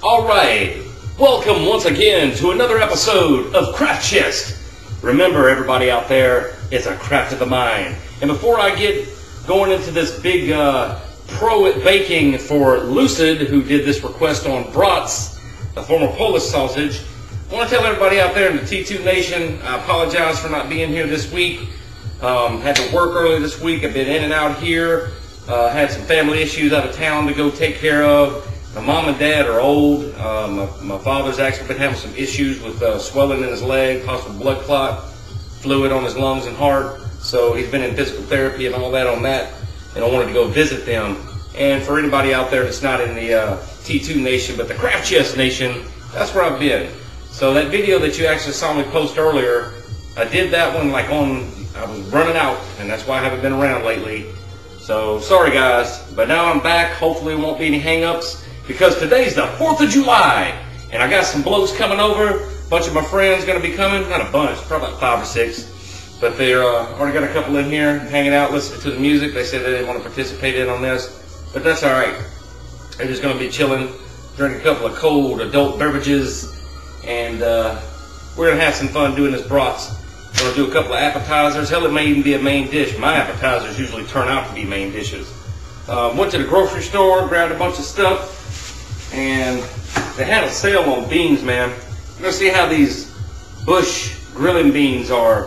Alright, welcome once again to another episode of CraftChest. Remember everybody out there, it's a craft of the mind. And before I get going into this big pro at baking for Lucid, who did this request on brats, the former Polish sausage, I want to tell everybody out there in the T2 Nation, I apologize for not being here this week. Had to work early this week. I've been in and out here. Had some family issues out of town to go take care of. My mom and dad are old. My father's actually been having some issues with swelling in his leg, possible blood clot, fluid on his lungs and heart. So he's been in physical therapy and all that on that. And I wanted to go visit them. And for anybody out there that's not in the T2 Nation, but the CraftChest Nation, that's where I've been. So that video that you actually saw me post earlier, I did that one like I was running out, and that's why I haven't been around lately. So sorry guys, but now I'm back. Hopefully there won't be any hang-ups, because today's the 4th of July, and I got some blokes coming over. A bunch of my friends gonna be coming, not a bunch, probably about 5 or 6, but they're already got a couple in here hanging out, listening to the music. They said they didn't want to participate in on this, but that's all right. They're just gonna be chilling, drink a couple of cold adult beverages, and we're gonna have some fun doing this brats. We're gonna do a couple of appetizers. Hell, it may even be a main dish. My appetizers usually turn out to be main dishes. Went to the grocery store, grabbed a bunch of stuff, and they had a sale on beans, man. You're gonna see how these Bush grilling beans are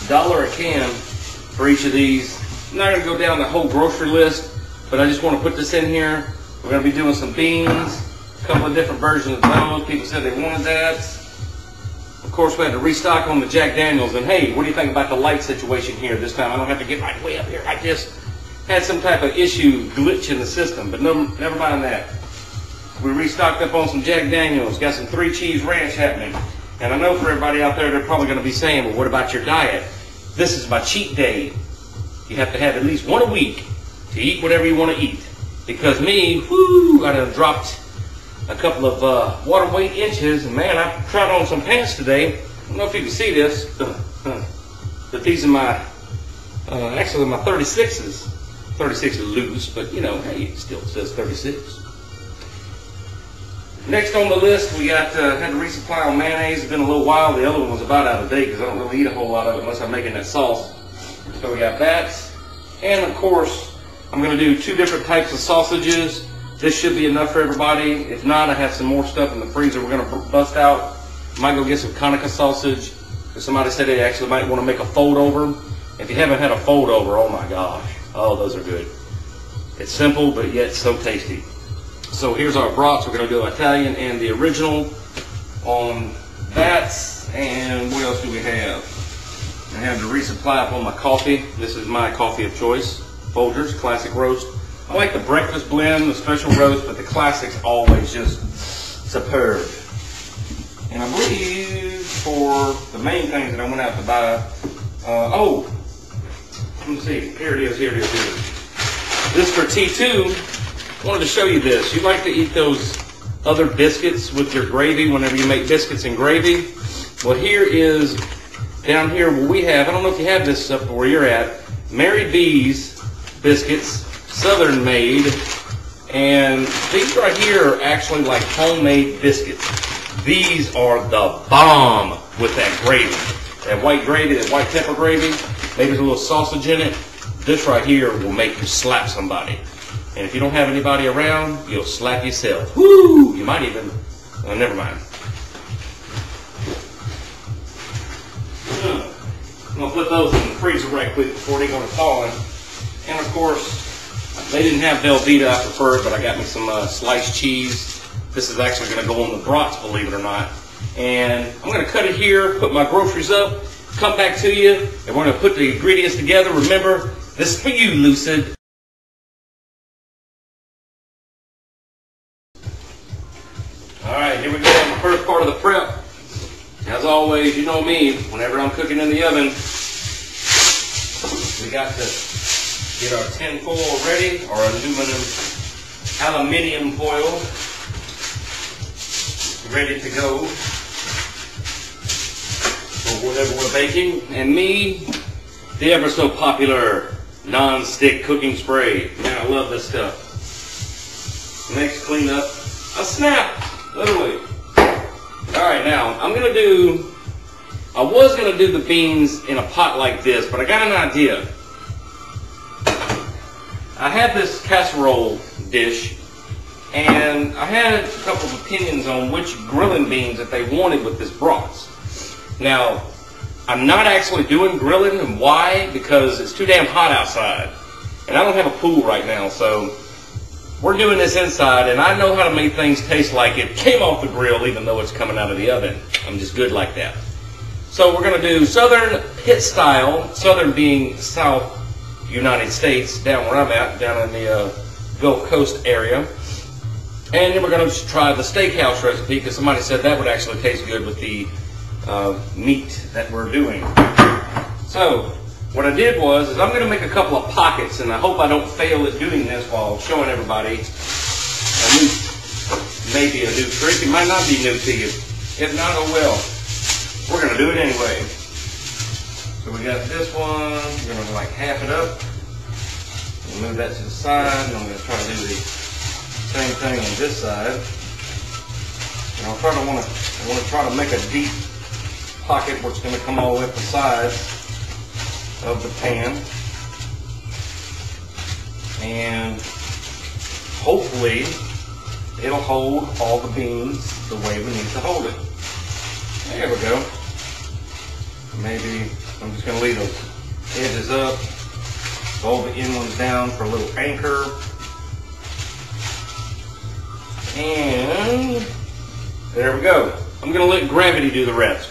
$1 a can for each of these. I'm not gonna go down the whole grocery list, but I just want to put this in here. We're gonna be doing some beans, a couple of different versions of those. People said they wanted that. Of course, we had to restock on the Jack Daniels, and hey, what do you think about the light situation here this time? I don't have to get right way up here like this. Had some type of issue, glitch in the system, but no, never mind that. We restocked up on some Jack Daniels, got some 3 cheese ranch happening. And I know for everybody out there, they're probably gonna be saying, well, what about your diet? This is my cheat day. You have to have at least one a week to eat whatever you wanna eat. Because me, whoo, I done dropped a couple of water weight inches, and man, I tried on some pants today. I don't know if you can see this, but these are my, actually my 36s. 36 is loose, but you know, hey, it still says 36. Next on the list, we got, had to resupply on mayonnaise. It's been a little while. The other one was about out of date because I don't really eat a whole lot of it unless I'm making that sauce. So we got that. And of course, I'm gonna do 2 different types of sausages. This should be enough for everybody. If not, I have some more stuff in the freezer we're gonna bust out. Might go get some Conica sausage. Somebody said they actually might want to make a fold over. If you haven't had a fold over, oh my gosh. Oh, those are good. It's simple, but yet so tasty. So here's our brats. We're gonna do Italian and the original on that. And what else do we have? I have to resupply up on my coffee. This is my coffee of choice. Folgers, classic roast. I like the breakfast blend, the special roast, but the classic's always just superb. And I believe for the main things that I went out to buy, oh, let me see, here it is, here it is, here it is. This for T2, I wanted to show you this. You like to eat those other biscuits with your gravy whenever you make biscuits and gravy. Well, here is, down here where we have, I don't know if you have this up where you're at, Mary B's biscuits. Southern made, and these right here are actually like homemade biscuits. These are the bomb with that gravy. That white gravy, that white pepper gravy, maybe there's a little sausage in it. This right here will make you slap somebody. And if you don't have anybody around, you'll slap yourself. Woo! You might even, never mind. I'm gonna put those in the freezer right quick before they go to thawing. And of course, they didn't have Velveeta, I preferred, but I got me some sliced cheese. This is actually going to go on the brats, believe it or not. And I'm going to cut it here, put my groceries up, come back to you, and we're going to put the ingredients together. Remember, this is for you, Lucid. All right, here we go on the first part of the prep. As always, you know me, whenever I'm cooking in the oven, we got to get our tin foil ready, or aluminium foil ready to go for whatever we're baking. And me, the ever so popular non-stick cooking spray. Man, I love this stuff. Next, clean up a snap, literally. All right, now I was gonna do the beans in a pot like this, but I got an idea. I had this casserole dish, and I had a couple of opinions on which grilling beans that they wanted with this broth. Now, I'm not actually doing grilling, and why? Because it's too damn hot outside, and I don't have a pool right now, so we're doing this inside, and I know how to make things taste like it came off the grill, even though it's coming out of the oven. I'm just good like that. So we're gonna do Southern pit style, Southern being South United States, down where I'm at, down in the Gulf Coast area. And then we're going to try the steakhouse recipe, because somebody said that would actually taste good with the meat that we're doing. So what I did was, I'm going to make a couple of pockets, and I hope I don't fail at doing this while showing everybody maybe a new trick. It might not be new to you. If not, oh well. We're going to do it anyway. So we got this one, we're going to like half it up, we'll move that to the side, and I'm going to try to do the same thing on this side. And I want to try to make a deep pocket where it's going to come all the way up the sides of the pan. And hopefully it'll hold all the beans the way we need to hold it. There we go. Maybe I'm just going to leave those edges up, fold the end ones down for a little anchor, and there we go. I'm going to let gravity do the rest.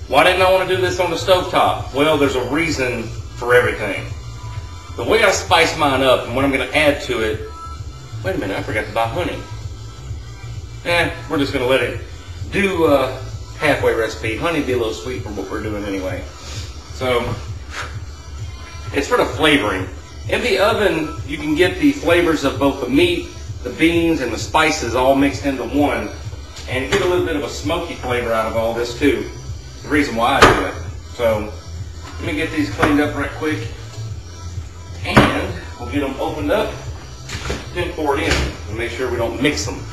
Why didn't I want to do this on the stovetop? Well, there's a reason for everything. The way I spice mine up and what I'm going to add to it, wait a minute, I forgot to buy honey. We're just going to let it do halfway recipe. Honey be a little sweet for what we're doing anyway. So it's for the flavoring. In the oven, you can get the flavors of both the meat, the beans, and the spices all mixed into one, and you get a little bit of a smoky flavor out of all this too. The reason why I do it. So let me get these cleaned up right quick, and we'll get them opened up, then pour it in, and make sure we don't mix them.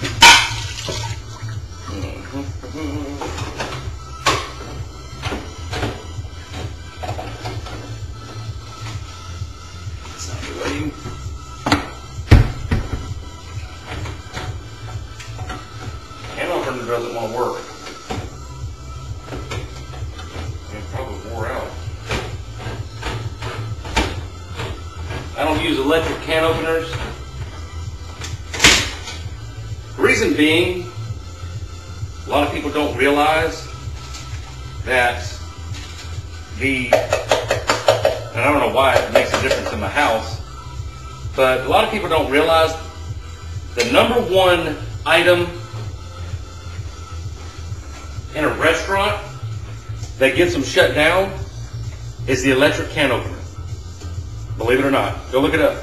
Doesn't want to work. It probably wore out. I don't use electric can openers. Reason being, a lot of people don't realize that and I don't know why it makes a difference in the house, but a lot of people don't realize the number one item in a restaurant that gets them shut down is the electric can opener. Believe it or not. Go look it up.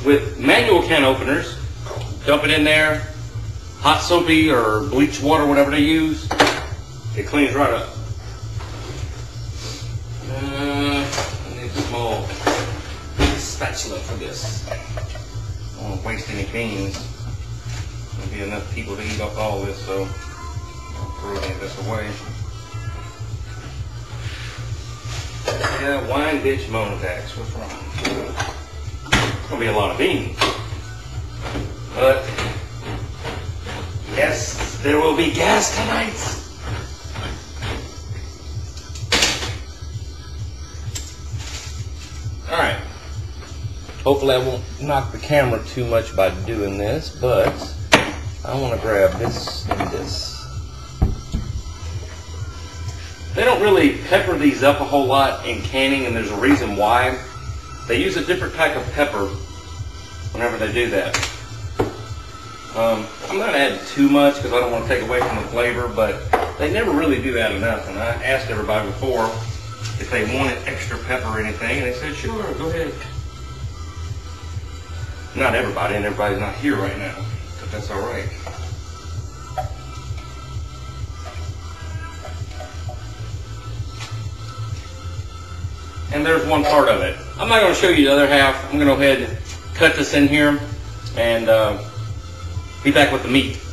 With manual can openers, dump it in there, hot soapy or bleach water, whatever they use, it cleans right up. I need a small spatula for this. I don't want to waste any beans. There'll be enough people to eat up all this, so throw any of this away. Yeah, wine bitch moan attacks. What's wrong? It's gonna be a lot of beans. But yes, there will be gas tonight. Alright. Hopefully I won't knock the camera too much by doing this, but I want to grab this and this. They don't really pepper these up a whole lot in canning, and there's a reason why. They use a different type of pepper whenever they do that. I'm not adding too much because I don't want to take away from the flavor, but they never really do add enough. And I asked everybody before if they wanted extra pepper or anything, and they said, sure, go ahead. Not everybody, and everybody's not here right now, but that's all right. And there's one part of it. I'm not going to show you the other half. I'm going to go ahead and cut this in here and be back with the meat.